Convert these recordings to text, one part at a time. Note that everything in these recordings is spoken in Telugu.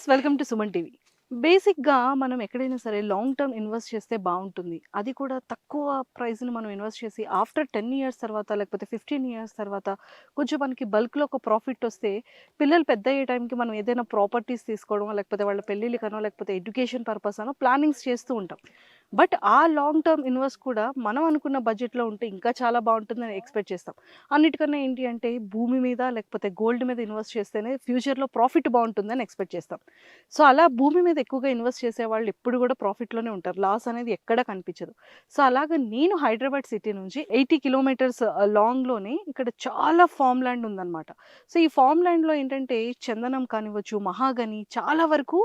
Welcome to Suman TV. బేసిక్‌గా మనం ఎక్కడైనా సరే లాంగ్ టర్మ్ ఇన్వెస్ట్ చేస్తే బావుంటుంది. అది కూడా తక్కువ ప్రైస్‌ని మనం ఇన్వెస్ట్ చేసి ఆఫ్టర్ 10 ఇయర్స్ తర్వాత లేకపోతే 15 ఇయర్స్ తర్వాత కొంచెం మనకి బల్క్‌లో ఒక ప్రాఫిట్ వస్తే పిల్లలు పెద్దయ్యే టైంకి మనం ఏదైనా ప్రాపర్టీస్ తీసుకోవడమో లేకపోతే వాళ్ళ పెళ్ళిళ్ళకనో లేకపోతే ఎడ్యుకేషన్ పర్పస్ అనో ప్లానింగ్స్ చేస్తూ ఉంటాం. బట్ ఆ లాంగ్ టర్మ్ ఇన్వెస్ట్ కూడా మనం అనుకున్న బడ్జెట్‌లో ఉంటే ఇంకా చాలా బావుంటుందని ఎక్స్‌పెక్ట్ చేస్తాం. అన్నిటికన్నా ఏంటి అంటే భూమి మీద లేకపోతే గోల్డ్ మీద ఇన్వెస్ట్ చేస్తేనే ఫ్యూచర్‌లో ప్రాఫిట్ బావుంటుందని ఎక్స్‌పెక్ట్ చేస్తాం. సో, అలా భూమి మీద ఎక్కువగా ఇన్వెస్ట్ చేసేవాళ్ళు ఎప్పుడు గూడా ప్రాఫిట్‌లోనే ఉంటారు. లాస్ అనేది ఎక్కడ కనిపించదు. సో, అలాగా నేను హైదరాబాద్ సిటీ నుంచి 80 కిలోమీటర్స్ లాంగ్‌లోనే ఇక్కడ చాలా ఫార్మ్ ల్యాండ్ ఉందన్నమాట. సో, ఈ ఫార్మ్ ల్యాండ్‌లో ఏంటంటే చందనం కానివ్వచ్చు, మహాగని చాలా వరకు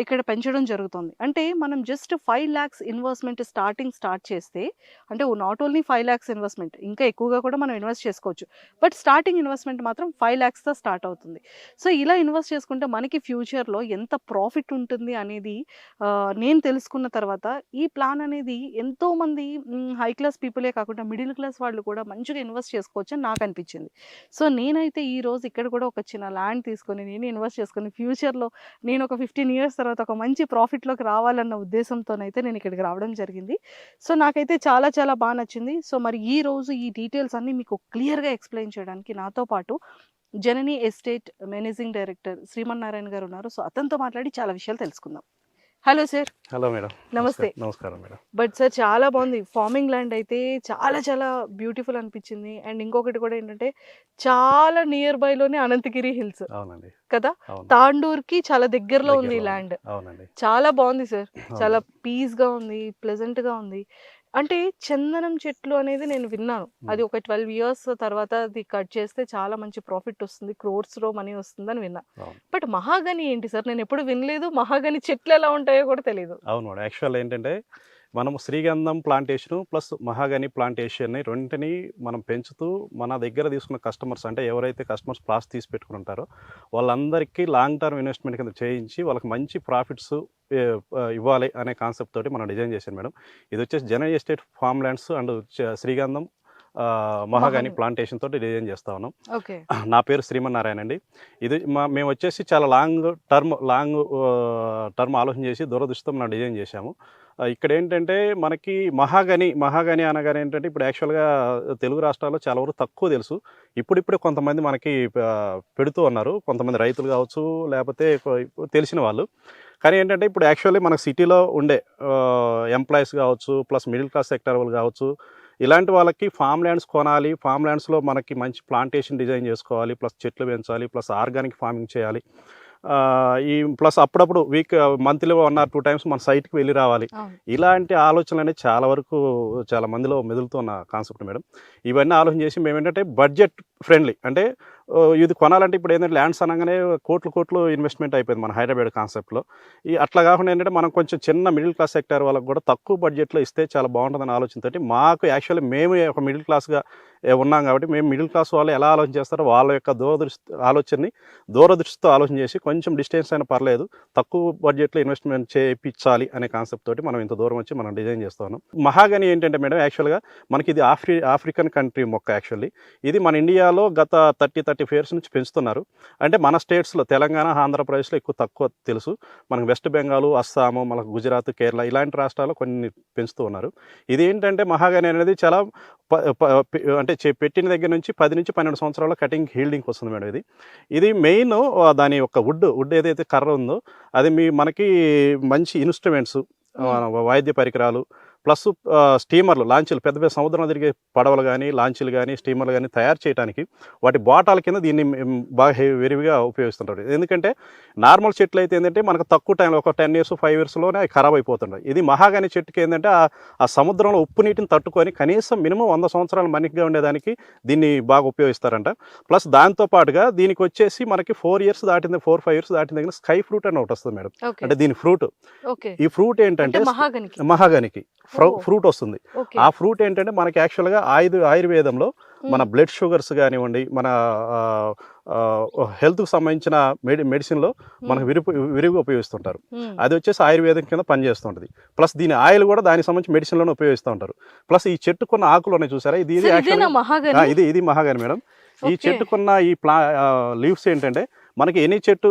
ఇక్కడ పెంచడం జరుగుతుంది. అంటే మనం జస్ట్ 5,00,000 ఇన్వెస్ట్‌మెంట్ స్టార్ట్ చేస్తే అంటే నాట్ ఓన్లీ 5,00,000 ఇన్వెస్ట్‌మెంట్ ఇంకా ఎక్కువగా కూడా మనం ఇన్వెస్ట్ చేసుకోవచ్చు. బట్ స్టార్టింగ్ ఇన్వెస్ట్‌మెంట్ మాత్రం 5,00,000తో స్టార్ట్ అవుతుంది. సో, ఇలా ఇన్వెస్ట్ చేసుకుంటే మనకి ఫ్యూచర్‌లో ఎంత ప్రాఫిట్ ఉంటుంది అనేది నేను తెలుసుకున్న తర్వాత ఈ ప్లాన్ అనేది ఎంతోమంది హై క్లాస్ పీపులే కాకుండా మిడిల్ క్లాస్ వాళ్ళు కూడా మంచిగా ఇన్వెస్ట్ చేసుకోవచ్చని నాకు అనిపించింది. సో, నేనైతే ఈరోజు ఇక్కడ కూడా ఒక చిన్న ల్యాండ్ తీసుకొని నేను ఇన్వెస్ట్ చేసుకొని ఫ్యూచర్‌లో నేను ఒక 15 ఇయర్స్ తర్వాత ఒక మంచి ప్రాఫిట్‌లోకి రావాలన్న ఉద్దేశంతోనైతే నేను ఇక్కడికి రావడం జరిగింది. సో, నాకైతే చాలా చాలా బా నచ్చింది. సో, మరి ఈరోజు ఈ డీటెయిల్స్ అన్నీ మీకు క్లియర్‌గా ఎక్స్‌ప్లెయిన్ చేయడానికి నాతో పాటు జనని ఎస్టేట్ మేనేజింగ్ డైరెక్టర్ శ్రీమన్నారాయణ గారు ఉన్నారు. సో, అతనితో మాట్లాడి చాలా విషయాలు తెలుసుకుందాం. Hello sir. Hello madam. నమస్తే. నమస్కారం మేడం. బట్ సార్ చాలా బాగుంది. ఫార్మింగ్ ల్యాండ్ అయితే చాలా చాలా బ్యూటిఫుల్ అనిపించింది. అండ్ ఇంకొకటి కూడా ఏంటంటే చాలా నియర్ బైలోనే అనంతగిరి హిల్స్ అవునండి. కదా, అవును. తాండూర్కి చాలా దగ్గరలో ఉంది ఈ ల్యాండ్. అవునండి. చాలా బాగుంది సార్. అవును. చాలా పీస్‌గా ఉంది, ప్లెజెంట్‌గా ఉంది. అంటే చందనం చెట్లు అనేది నేను విన్నాను. అది ఒక 12 ఇయర్స్ తర్వాత అది కట్ చేస్తే చాలా మంచి ప్రాఫిట్ వస్తుంది. క్రోర్స్‌లో మనీ వస్తుందని విన్నా. అవును. బట్ మహాగని ఏంటి సార్? నేను ఎప్పుడు వినలేదు. మహాగని చెట్లు ఎలా ఉంటాయో కూడా తెలీదు. అవును మేడం. యాక్చువల్ ఏంటంటే మనము శ్రీగంధం ప్లాంటేషను ప్లస్ మహాగని ప్లాంటేషన్ని రెండింటిని మనం పెంచుతూ మన దగ్గర తీసుకున్న కస్టమర్స్ అంటే ఎవరైతే కస్టమర్స్ ప్లాస్ తీసి పెట్టుకుని ఉంటారో వాళ్ళందరికీ లాంగ్ టర్మ్ ఇన్వెస్ట్మెంట్ కింద చేయించి వాళ్ళకి మంచి ప్రాఫిట్స్ ఇవ్వాలి అనే కాన్సెప్ట్ తోటి మనం డిజైన్ చేశాను మేడం. ఇది వచ్చేసి జనని ఎస్టేట్ ఫార్మ్ ల్యాండ్స్ అండ్ శ్రీగంధం మహాగని ప్లాంటేషన్ తోటి డిజైన్ చేస్తా ఉన్నాం. ఓకే. నా పేరు శ్రీమన్నారాయణ అండి. ఇది మేము వచ్చేసి చాలా లాంగ్ టర్మ్ ఆలోచన చేసి దూరదృష్టితో మనం డిజైన్ చేశాము. ఇక్కడ ఏంటంటే మనకి మహాగని అనగానే ఏంటంటే ఇప్పుడు యాక్చువల్గా తెలుగు రాష్ట్రాల్లో చాలా వరకు తక్కువ తెలుసు. ఇప్పుడిప్పుడే కొంతమంది మనకి పెడుతూ ఉన్నారు. కొంతమంది రైతులు కావచ్చు లేకపోతే తెలిసిన వాళ్ళు. కానీ ఏంటంటే ఇప్పుడు యాక్చువల్లీ మనకు సిటీలో ఉండే ఎంప్లాయీస్ కావచ్చు ప్లస్ మిడిల్ క్లాస్ సెక్టర్ వాళ్ళు కావచ్చు ఇలాంటి వాళ్ళకి ఫామ్ ల్యాండ్స్ కొనాలి, ఫామ్ ల్యాండ్స్లో మనకి మంచి ప్లాంటేషన్ డిజైన్ చేసుకోవాలి, ప్లస్ చెట్లు పెంచాలి, ప్లస్ ఆర్గానిక్ ఫార్మింగ్ చేయాలి. ఈ ప్లస్ అప్పుడప్పుడు మంత్లీ 1 or 2 టైమ్స్ మన సైట్కి వెళ్ళి రావాలి. ఇలాంటి ఆలోచనలు అనేది చాలా వరకు చాలా మందిలో మెదులుతున్న కాన్సెప్ట్ మేడం. ఇవన్నీ ఆలోచన చేసి మేము ఏంటంటే బడ్జెట్ ఫ్రెండ్లీ అంటే ఇది కొనాలంటే ఇప్పుడు ఏంటంటే ల్యాండ్స్ అనగానే కోట్లు ఇన్వెస్ట్మెంట్ అయిపోయింది మన హైదరాబాద్ కాన్సెప్ట్లో. అట్లా కాకుండా ఏంటంటే మనం కొంచెం చిన్న మిడిల్ క్లాస్ సెక్టర్ వాళ్ళకి కూడా తక్కువ బడ్జెట్లో ఇస్తే చాలా బాగుంటుందని ఆలోచనతోటి మాకు యాక్చువల్లీ మేము ఒక మిడిల్ క్లాస్గా ఉన్నాం కాబట్టి మేము మిడిల్ క్లాస్ వాళ్ళు ఎలా ఆలోచన చేస్తారో వాళ్ళ యొక్క దూరదృష్టితో ఆలోచన చేసి కొంచెం డిస్టెన్స్ అయినా పర్లేదు తక్కువ బడ్జెట్లో ఇన్వెస్ట్మెంట్ చేయించాలి అనే కాన్సెప్ట్ తోటి మనం ఇంత దూరం వచ్చి మనం డిజైన్ చేస్తాను. మహాగని ఏంటంటే మేడం యాక్చువల్గా మనకి ఇది ఆఫ్రికన్ కంట్రీ మొక్క. యాక్చువల్లీ ఇది మన ఇండియాలో గత 35 ఇయర్స్ నుంచి పెంచుతున్నారు. అంటే మన స్టేట్స్లో తెలంగాణ ఆంధ్రప్రదేశ్లో తక్కువ తెలుసు. మనకు వెస్ట్ బెంగాల్, అస్సాము, మనకు గుజరాత్, కేరళ ఇలాంటి రాష్ట్రాల్లో కొన్ని పెంచుతూ ఉన్నారు. ఇది ఏంటంటే మహాగని అనేది చాలా అంటే పెట్టిన దగ్గర నుంచి 10 నుంచి 12 సంవత్సరాల కటింగ్ హీల్డింగ్కి వస్తుంది మేడం. ఇది మెయిన్ దాని యొక్క వుడ్ ఏదైతే కర్ర ఉందో అది మనకి మంచి ఇన్స్ట్రుమెంట్స్, వాయిద్య పరికరాలు ప్లస్ స్టీమర్లు, లాంచీలు, పెద్ద సముద్రం తిరిగే పడవలు కానీ లాంచీలు కానీ స్టీమర్లు కానీ తయారు చేయడానికి వాటి బాటాల కింద దీన్ని బాగా విరివిగా ఉపయోగిస్తుంటారు. ఎందుకంటే నార్మల్ చెట్లు అయితే ఏంటంటే మనకు తక్కువ టైంలో ఒక 10 years 5 yearsలోనే అవి ఖరాబ్ అయిపోతుంటాయి. ఇది మహాగని చెట్టుకి ఏంటంటే ఆ సముద్రంలో ఉప్పు నీటిని తట్టుకొని కనీసం మినిమం 100 సంవత్సరాలు మనికిగా ఉండేదానికి దీన్ని బాగా ఉపయోగిస్తారంట. ప్లస్ దాంతోపాటుగా దీనికి వచ్చేసి మనకి 4 years దాటింది 4-5 years దాటిన దగ్గర స్కై ఫ్రూట్ అని ఒకటి వస్తుంది మేడం. అంటే దీని ఫ్రూట్, ఈ ఫ్రూట్ ఏంటంటే మహాగనికి ఫ్రూట్ వస్తుంది. ఆ ఫ్రూట్ ఏంటంటే మనకి యాక్చువల్గా ఆయుర్వేదంలో మన బ్లడ్ షుగర్స్ కానివ్వండి, మన హెల్త్కి సంబంధించిన మెడిసిన్లో మనకు విరివిగా ఉపయోగిస్తుంటారు. అది వచ్చేసి ఆయుర్వేదం కింద పనిచేస్తుంటుంది. ప్లస్ దీని ఆయిల్ కూడా దానికి సంబంధించి మెడిసిన్లోనే ఉపయోగిస్తూ ఉంటారు. ప్లస్ ఈ చెట్టుకున్న ఆకులు ఉన్నాయి చూసారా, ఇది మహాగని మేడం. ఈ చెట్టుకున్న ఈ లీవ్స్ ఏంటంటే మనకి ఏ చెట్టు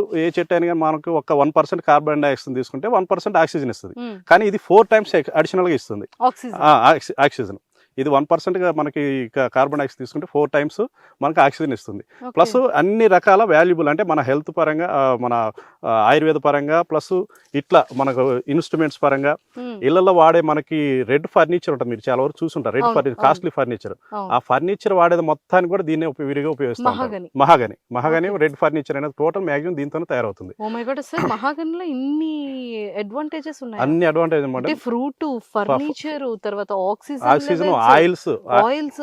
అయినా కానీ మనకు ఒక 1% కార్బన్ డైఆక్సైడ్ తీసుకుంటే 1% ఆక్సిజన్ ఇస్తుంది. హ్మ్. కానీ ఇది 4 టైమ్స్ అడిషనల్గా ఇస్తుంది ఆక్సిజన్. ఆక్సిజన్. ఇది 1%గా మనకి కార్బన్ డైఆక్సైడ్ తీసుకుంటే 4 టైమ్స్ మనకు ఆక్సిజన్ ఇస్తుంది. ఓకే. ప్లస్ అన్ని రకాల వాల్యుబుల్ అంటే మన హెల్త్ పరంగా మన ఆయుర్వేద పరంగా ప్లస్ ఇట్లా మనకు ఇన్స్ట్రుమెంట్స్ పరంగా హ్మ్. ఇళ్లలో వాడే మనకి రెడ్ ఫర్నిచర్ ఉంటుంది, మీరు చాలా వరకు చూసుంటారు. రెడ్ అవును, ఫర్నిచర్ అవును. Costly furniture. అవును. ఆ ఫర్నిచర్ వాడేది మొత్తాన్ని కూడా దీన్నే విరిగా ఉపయోగిస్తాం. మహాగని. మహాగని ఓకే. రెడ్ ఫర్నిచర్ అనేది టోటల్ మ్యాక్సిమం దీంతోనే తయారవుతుంది. ఓ మై గాడ్ సార్, మహాగనిలో ఇన్ని అడ్వాంటేజెస్ ఉన్నాయా? అన్ని అడ్వాంటేజ్ అనమాట. అంటే ఫ్రూట్, ఫర్నిచర్, తర్వాత oxygen, oxygen, oils, oils,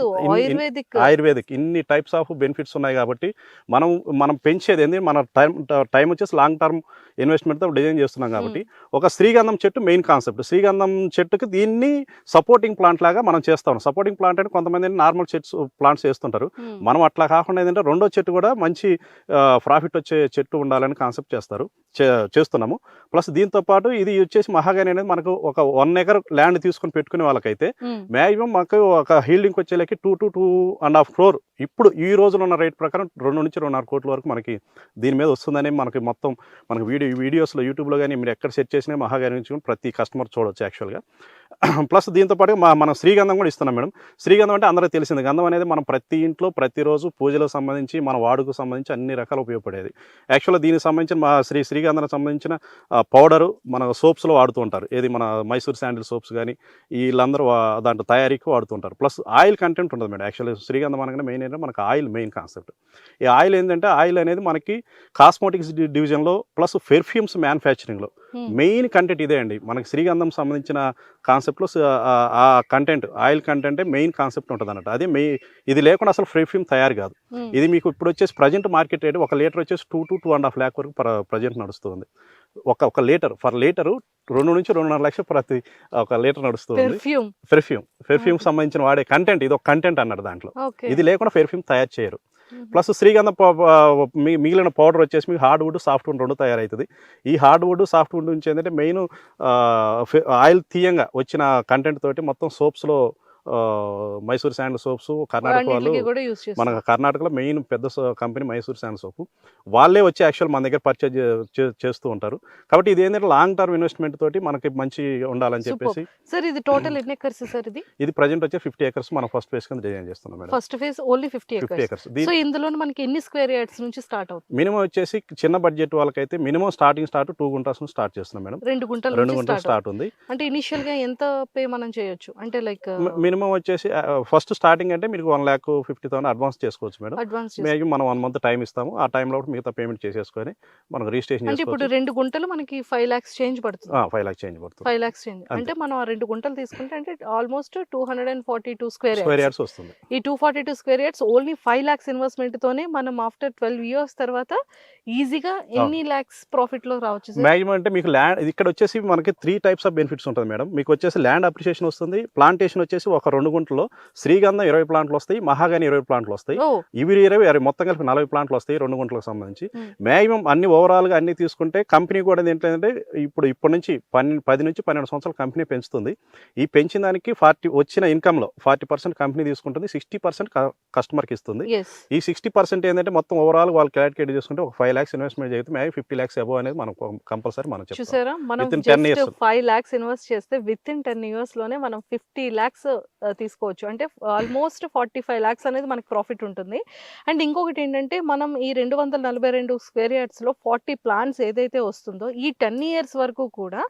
ayurvedic ఇన్ని టైప్స్ ఆఫ్ బెనిఫిట్స్ ఉన్నాయి. కాబట్టి మనం పెంచేది ఏంది, మన టైం వచ్చేసి లాంగ్ టర్మ్ ఇన్వెస్ట్మెంట్తో డిజైన్ చేస్తున్నాం. కాబట్టి ఒక శ్రీగంధం చెట్టు మెయిన్ కాన్సెప్ట్. శ్రీగంధం చెట్టుకి దీన్ని సపోర్టింగ్ ప్లాంట్ లాగా మనం చేస్తాం. సపోర్టింగ్ ప్లాంట్ అంటే కొంతమంది నార్మల్ చెట్స్ ప్లాంట్స్ చేస్తుంటారు. మనం అట్లా కాకుండా ఏంటంటే రెండో చెట్టు కూడా మంచి ప్రాఫిట్ వచ్చే చెట్టు ఉండాలని కాన్సెప్ట్ చేస్తున్నాము. ప్లస్ దీంతో పాటు ఇది వచ్చేసి మహాగని అనేది మనకు ఒక 1 acre ల్యాండ్ తీసుకొని పెట్టుకునే వాళ్ళకైతే మ్యాక్సిమం మాకు ఒక హీల్డింగ్ వచ్చేలాకి 2 to 2.5 crore ఇప్పుడు ఈ రోజులో ఉన్న రేట్ ప్రకారం 2 నుంచి 2.5 కోట్ల వరకు మనకి దీని మీద వస్తుందని మనకి మొత్తం మనకి వీడియోస్లో యూట్యూబ్లో కానీ మీరు ఎక్కడ సెర్చ్ చేసినా మహాగని నుంచి ప్రతి కస్టమర్ చూడవచ్చు యాక్చువల్గా. ప్లస్ దీంతో పాటు మనం శ్రీగంధం కూడా ఇస్తున్నాం మేడం. శ్రీగంధం అంటే అందరికీ తెలిసింది. గంధం అనేది మనం ప్రతి ఇంట్లో ప్రతిరోజు పూజలకు సంబంధించి మన వాడుకు సంబంధించి అన్ని రకాలు ఉపయోగపడేది. యాక్చువల్గా దీనికి సంబంధించిన మా శ్రీగంధానికి సంబంధించిన పౌడరు మన సోప్స్లో వాడుతూ ఉంటారు. ఏది మన మైసూర్ శాండిల్ సోప్స్ కానీ వీళ్ళందరూ దాంట్లో తయారీకి వాడుతూ ఉంటారు. ప్లస్ ఆయిల్ కంటెంట్ ఉంటుంది మేడం. యాక్చువల్లీ శ్రీగంధం అనగానే మెయిన్ ఏంటంటే మనకు ఆయిల్ మెయిన్ కాన్సెప్ట్. ఈ ఆయిల్ ఏంటంటే ఆయిల్ అనేది మనకి కాస్మోటిక్స్ డివిజన్లో ప్లస్ పెర్ఫ్యూమ్స్ మ్యానుఫ్యాక్చరింగ్లో మెయిన్ కంటెంట్ ఇదే అండి. మనకి శ్రీగంధం సంబంధించిన కాన్సెప్ట్లో ఆ కంటెంట్ ఆయిల్ కంటెంటే మెయిన్ కాన్సెప్ట్ ఉంటుంది అన్నట్టు. అదే ఇది లేకుండా అసలు పెర్ఫ్యూమ్ తయారు కాదు. ఇది మీకు ఇప్పుడు వచ్చేసి ప్రజెంట్ మార్కెట్ రేట్ 1 లీటర్ వచ్చేసి 2 to 2.5 lakh వరకు ప్రజెంట్ నడుస్తుంది. ఒక లీటర్ ఫర్ లీటరు 2 నుంచి 2.5 లక్షలు ప్రతి ఒక లీటర్ నడుస్తుంది. పెర్ఫ్యూమ్ సంబంధించిన వాడే కంటెంట్ ఇది ఒక కంటెంట్ అన్నట్టు. దాంట్లో ఇది లేకుండా పెర్ఫ్యూమ్ తయారు చేయరు. ప్లస్ శ్రీగంధం మిగిలిన పౌడర్ వచ్చేసి మీకు హార్డ్ వుడ్ సాఫ్ట్ వుడ్ 2 తయారవుతుంది. ఈ హార్డ్ వుడ్ సాఫ్ట్ వుడ్ నుంచి ఏంటంటే మెయిన్ ఆయిల్ తీయంగా వచ్చిన కంటెంట్ తోటి మొత్తం సోప్స్లో మైసూర్ శాండిల్ సోప్స్ కర్ణాటక వాళ్ళు, మన కర్ణాటకలో మెయిన్ పెద్ద కంపెనీ మైసూర్ శాండిల్ సోపు వాళ్ళే వచ్చి యాక్చువల్ మన దగ్గర పర్చేజ్ చేస్తూ ఉంటారు. కాబట్టి ఇది ఏంటంటే లాంగ్ టర్మ్ ఇన్వెస్ట్మెంట్ తోటి మనకి మంచి ఉండాలని చెప్పేసి. సార్ ఇది టోటల్ ఎన్ని ఎకర్స్ సార్? ఇది ప్రజెంట్ వచ్చి 50 acres మనం ఫస్ట్ ఫేజ్ కింద డిజైన్ చేస్తున్నాం madam. First phase only 50 acres. So ఇందులో మనకి ఎన్ని స్క్వేర్ యార్డ్స్ నుంచి స్టార్ట్ అవుతుంది? మినిమం వచ్చేసి చిన్న బడ్జెట్ వాళ్ళకైతే మినిమం స్టార్ట్ 2 గుంటాస్ నుంచి స్టార్ట్ చేస్తున్నాం మేడం. 2 గుంటలు స్టార్ట్ ఉంది. అంటే ఇనిషియల్ గా ఎంత పే మనం చేయొచ్చు? అంటే లైక్ మినిమం వచ్చేసి ఫస్ట్ స్టార్టింగ్ అంటే మీరు 1,50,000 అడ్వాన్స్ చేసుకోవచ్చు మేడం. మేబీ మనం 1 month టైం ఇస్తాము. ఆ టైంలో మిగతా పేమెంట్ చేసేసుకొని మనకు రిజిస్ట్రేషన్ చేసుకోవచ్చు. ఇప్పుడు 2 గుంటలు మనకి 5 lakhs చేంజ్ పడుతుంది. 5 lakhs చేంజ్ పడుతుంది. 5 lakhs చేంజ్ అంటే మనం ఆ 2 గుంటలు తీసుకుంటే అంటే ఆల్మోస్ట్ 242 స్క్వేర్ యార్డ్స్ వస్తుంది. ఈ 242 square yards only 5 lakhs investment తోనే మనం ఆఫ్టర్ 12 years తర్వాత ఈజీగా ఎన్ని లాక్స్ ప్రాఫిట్ లో రావచ్చు? మ్యాక్సిమం అంటే మీకు ల్యాండ్ ఇక్కడ వచ్చేసి మనకి 3 types ఆఫ్ బెనిఫిట్స్ ఉంటుంది మేడం. మీకు వచ్చేసి ల్యాండ్ అప్రిషియేషన్ వస్తుంది. ప్లాంటేషన్ వచ్చేసి ఒక 2 గుంటలో శ్రీగంధం 20 ప్లాంట్లు వస్తాయి, మహాగని 20 ప్లాంట్లు వస్తాయి. ఇవి 20 మొత్తం కలిపి 40 ప్లాంట్లు వస్తాయి 2 గుంటలకు సంబంధించి. మ్యాక్సిమం అన్ని ఓవరాల్గా అన్ని తీసుకుంటే కంపెనీ కూడా ఏంటంటే ఇప్పటి నుంచి 10 నుంచి 12 సంవత్సరాలు కంపెనీ పెంచుతుంది. ఈ పెంచిన దానికి వచ్చిన ఇన్కమ్లో 40% కంపెనీ తీసుకుంటుంది, 60% కస్టమర్కి ఇస్తుంది. ఈ 60% ఏంటంటే మొత్తం ఓవరాల్ వాళ్ళు క్యాలిక్యులేట్ చేసుకుంటే ఒక 5 lakhs ఇన్వెస్ట్మెంట్ చేస్తే మ్యాక్సిమం 50 lakhs అబోవ్ అనేది మనం కంపల్సరీ మనం చెప్తాం. చూసారా, మనం 5 lakhs ఇన్వెస్ట్ చేస్తే విత్ ఇన్ 10 years లోనే మనం 50 lakhs తీసుకోవచ్చు. అంటే ఆల్మోస్ట్ 45 lakhs అనేది మనకి ప్రాఫిట్ ఉంటుంది. అండ్ ఇంకొకటి ఏంటంటే మనం ఈ 242 స్క్వేర్ యార్డ్స్ లో 40 ప్లాంట్స్ ఏదైతే వస్తుందో ఈ 10 years వరకు కూడా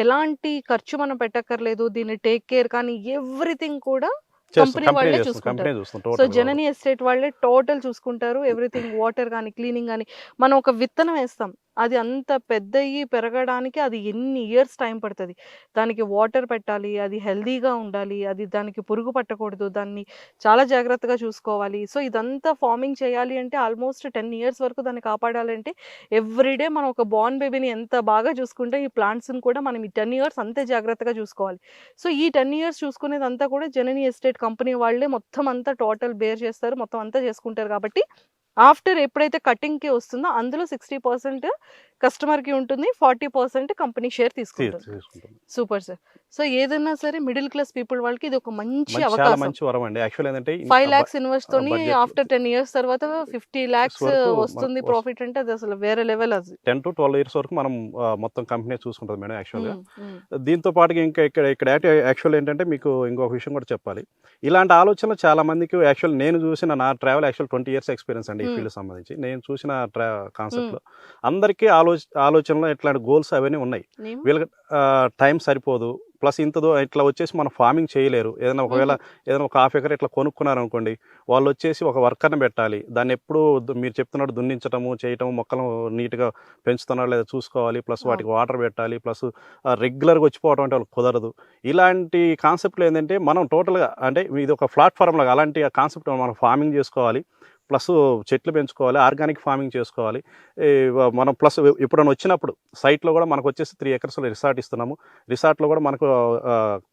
ఎలాంటి ఖర్చు మనం పెట్టక్కర్లేదు. దీన్ని టేక్ కేర్ కానీ ఎవ్రీథింగ్ కూడా కంపెనీ వాళ్ళే చూసుకుంటారు. సో జనని ఎస్టేట్ వాళ్ళే టోటల్ చూసుకుంటారు. ఎవ్రీథింగ్ వాటర్ కానీ క్లీనింగ్ కానీ. మనం ఒక విత్తనం వేస్తాం, అది అంత పెద్దయి పెరగడానికి అది ఎన్ని ఇయర్స్ టైం పడుతుంది. దానికి వాటర్ పెట్టాలి, అది హెల్దీగా ఉండాలి, అది దానికి పురుగు పట్టకూడదు, దాన్ని చాలా జాగ్రత్తగా చూసుకోవాలి. సో ఇదంతా ఫార్మింగ్ చేయాలి అంటే ఆల్మోస్ట్ 10 years వరకు దాన్ని కాపాడాలంటే ఎవ్రీడే మనం ఒక బార్న్ బేబీని ఎంత బాగా చూసుకుంటే ఈ ప్లాంట్స్ని కూడా మనం ఈ 10 years అంతే జాగ్రత్తగా చూసుకోవాలి. సో ఈ 10 years చూసుకునేదంతా కూడా జనని ఎస్టేట్ కంపెనీ వాళ్ళే మొత్తం అంతా టోటల్ బేర్ చేస్తారు, మొత్తం అంతా చేసుకుంటారు. కాబట్టి ఆఫ్టర్ ఎప్పుడైతే కటింగ్‌కి వస్తుందో అందులో 60% కస్టమర్‌కి ఉంటుంది. 40% కంపెనీ షేర్ తీసుకుంటుంది. తీసుకుంటుంది. Super sir. సో ఏదన్నా సరే మిడిల్ క్లాస్ పీపుల్ వాళ్ళకి ఇది ఒక మంచి చాలా అవకాశం. మంచి వరం అండి. యాక్చువల్ ఏంటంటే 5 లాక్స్ ఇన్వెస్ట్ తోని బడ్జెట్ ఆఫ్టర్ 10 ఇయర్స్ తర్వాత 50 లాక్స్ వరకు వస్తుంది మనకు ప్రాఫిట్ అంటే అది అసలు వేరే లెవెల్ అది. 10 to 12 ఇయర్స్ వరకు మనం మొత్తం కంపెనీ చూసుకుంటది మేడం యాక్చువల్‌గా. హ్మ్. హ్మ్. దీంతో పాటుగా ఇంకా ఇక్కడ యాక్చువల్ ఏంటంటే మీకు ఇంకొక విషయం కూడా చెప్పాలి. ఇలాంటి ఆలోచనలు చాలా మందికి యాక్చువల్ నేను చూసిన నా ట్రావెల్ యాక్చువల్ 20 ఇయర్స్ ఎక్స్‌పీరియన్స్ అండి ఈ హ్మ్. ఫీల్డ్‌కి సంబంధించి. నేను చూసిన కాన్సెప్ట్‌లో హ్మ్. అందరికీ ఆలోచనలో ఇట్లాంటి గోల్స్ అవన్నీ ఉన్నాయి. నేమ్? వీళ్ళకి టైం సరిపోదు. ప్లస్ ఇట్లా వచ్చేసి మనం ఫార్మింగ్ చేయలేరు. ఒకవేళ హుహు. ఏదైనా ఒక హాఫ్ ఎకర్ ఇట్లా కొనుక్కున్నారనుకోండి, వాళ్ళొచ్చేసి ఒక వర్కర్‌ని పెట్టాలి. దాన్ని ఎప్పుడూ మీరు చెప్తున్నట్టు దున్నించటము, చేయటము, మొక్కలు నీట్‌గా పెంచుతున్నారా లేదా చూసుకోవాలి. ప్లస్ అవును. వాటికి వాటర్ పెట్టాలి. ప్లస్ రెగ్యులర్‌గా వచ్చిపోవడం అంటే వాళ్ళకి కుదరదు. ఇలాంటి కాన్సెప్ట్‌లో ఏందంటే మనం టోటల్‌గా అంటే ఇది ఒక ప్లాట్‌ఫార్మ్ లాగా అలాంటి కాన్సెప్ట్ మనం ఫార్మింగ్ చేసుకోవాలి. ప్లస్ చెట్లు పెంచుకోవాలి. ఆర్గానిక్ ఫార్మింగ్ చేసుకోవాలి. ఈ మనం ప్లస్ ఎప్పుడైనా వచ్చినప్పుడు సైట్‌లో కూడా మనకొచ్చేసి 3 ఎకర్స్‌లో రిసార్ట్ ఇస్తున్నాము. రిసార్ట్‌లో కూడా మనకు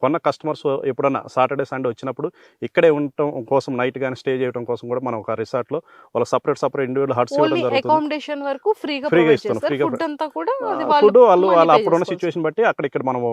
కొన్న కస్టమర్స్ ఎప్పుడన్నా సాటర్‌డే, సండే వచ్చినప్పుడు ఇక్కడే ఉండటం కోసం నైట్ గాని స్టే చేయడం కోసం కూడా మనం ఒక రిసార్ట్‌లో వాళ్ళకి సెపరేట్ ఇండివిడ్యువల్ హట్స్ ఇవ్వడం ఓన్లీ జరుగుతుంది. అకామిడేషన్ వరకు ఫ్రీగా ఫ్రీగా ప్రొవైడ్ ఇస్తున్నాం. చేస్తారు. ఫ్రీగా ఫుడ్ అంతా కూడా అది ఫుడ్ మనీ వాళ్ళ పే అప్పుడున్న చేసుకోవాల్సి. సిట్యుయేషన్ బట్టి అక్కడిక్కడ మనము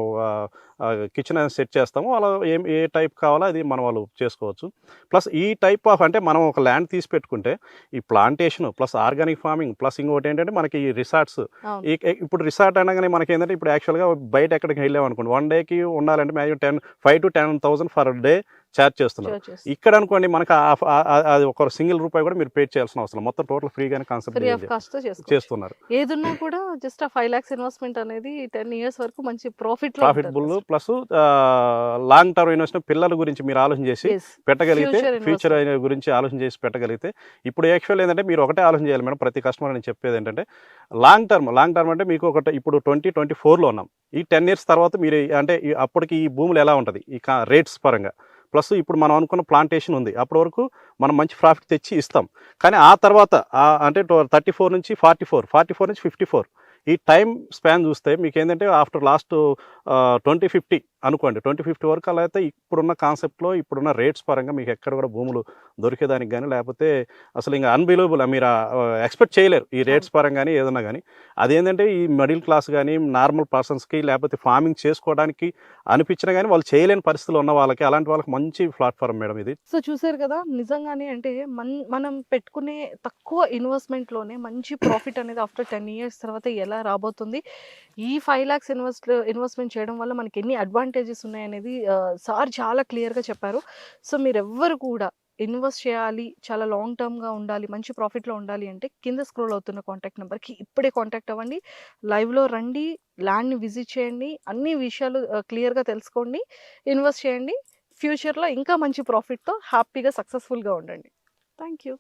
కిచెన్ అనేది సెట్ చేస్తాము. వాళ్ళ ఏ టైప్ కావాలో అది వాళ్ళు చేసుకోవచ్చు. ప్లస్ ఈ టైప్ ఆఫ్ అంటే మనం ఒక ల్యాండ్ తీసి పెట్టుకుంటే ఈ plantation plus organic farming plus ఇంకోటి ఏంటంటే మనకి ఈ రిసార్ట్స్ అవును. ఇప్పుడు రిసార్ట్ అనగానే మనకేంటంటే ఇప్పుడు యాక్చువల్‌గా బయట ఎక్కడికి వెళ్ళామనుకోండి 1 డేకి ఉండాలంటే maximum 5,000 to 10,000 for day charge చేస్తున్నారు. చర్చెస్. ఇక్కడ అనుకోండి మనకు అది ఒక సింగిల్ రూపాయి కూడా మీరు పే చేయాల్సిన అవసరం. మొత్తం టోటల్ ఫ్రీగానే కాన్సెప్ట్ ఫ్రీ ఆఫ్ కాస్ట్‌తో చేసుకోవచ్చు. చేస్తున్నారు. ఏదున్నా కూడా జస్ట్ ఆ 5 లాక్స్ ఇన్వెస్ట్‌మెంట్ అనేది 10 ఇయర్స్ వరకు మంచి ప్రాఫిట్‌లో ఉంటారు profitable customer. Plus long term investment పిల్లల గురించి మీరు ఆలోచన చేసి యెస్. పెట్టగలిగితే ఫ్యూచర్ ఫ్యూచర్ ఇన్వెస్ట్‌మెంట్. గురించి ఆలోచన చేసి పెట్టగలిగితే ఇప్పుడు యాక్చువల్ ఏంటంటే మీరు ఒకటే ఆలోచన చేయాలి మేడం ప్రతి కస్టమర్ నేను చెప్పేది ఏంటంటే లాంగ్ టర్మ్ అంటే మీకు ఒకటి ఇప్పుడు 2024లో ఉన్నాం. ఈ 10 ఇయర్స్ తర్వాత మీరు అంటే అప్పటికి ఈ భూములు ఎలా ఉంటది? ఈ రేట్స్ పరంగా. ప్లస్ ఇప్పుడు మనం అనుకున్న ప్లాంటేషన్ ఉంది. అప్పటి వరకు మనం మంచి ప్రాఫిట్ తెచ్చి ఇస్తాం. కానీ ఆ తర్వాత అంటే 34 నుంచి 44, 44 నుంచి 54 ఈ టైమ్ స్పాన్ చూస్తే మీకేంటంటే ఆఫ్టర్ లాస్ట్ 2050 అనుకోండి. 2050 వరకు అలా అయితే ఇప్పుడున్న కాన్సెప్ట్‌లో ఇప్పుడున్న రేట్స్ పరంగా మీకు ఎక్కడ కూడా భూములు దొరికేదానికి గాని లేకపోతే అసలు ఇంక అన్‌బిలీవబుల్ మీరు ఎక్స్‌పెక్ట్ చేయలేరు. ఈ అవును. రేట్స్ పరంగా గాని ఏదన్నా గాని. అదేంటంటే ఈ మిడిల్ క్లాస్ గాని, నార్మల్ పర్సన్స్‌కి లేకపోతే ఫార్మింగ్ చేసుకోవడానికి అనిపించినా గాని వాళ్ళు చేయలేని పరిస్థితిలో ఉన్న వాళ్ళకి అలాంటి వాళ్ళకి మంచి ప్లాట్‌ఫార్మ్ మేడం ఇది. సో చూసారు కదా! నిజంగానే అంటే మనం పెట్టుకునే తక్కువ ఇన్వెస్ట్‌మెంట్‌లోనే మంచి ప్రాఫిట్ అనేది ఆఫ్టర్ 10 ఇయర్స్ తర్వాత ఎలా రాబోతుంది. ఈ 5 లాక్స్ ఇన్వెస్ట్‌మెంట్ చేయడం వల్ల మనకి ఎన్ని అడ్వాంటేజెస్ ఉన్నాయనేది సార్ చాలా క్లియర్‌గా చెప్పారు. సో మీరెవ్వరు కూడా ఇన్వెస్ట్ చేయాలి, చాలా లాంగ్ టర్మ్‌గా ఉండాలి, మంచి ప్రాఫిట్‌లో ఉండాలి అంటే కింద స్క్రోల్ అవుతున్న కాంటాక్ట్ నంబర్‌కి ఇప్పుడే కాంటాక్ట్ అవ్వండి. లైవ్‌లో రండి, ల్యాండ్‌ని విజిట్ చేయండి, అన్ని విషయాలు క్లియర్‌గా తెలుసుకోండి, ఇన్వెస్ట్ చేయండి. ఫ్యూచర్‌లో ఇంకా మంచి ప్రాఫిట్‌తో హ్యాపీగా సక్సెస్‌ఫుల్‌గా ఉండండి. Thank you.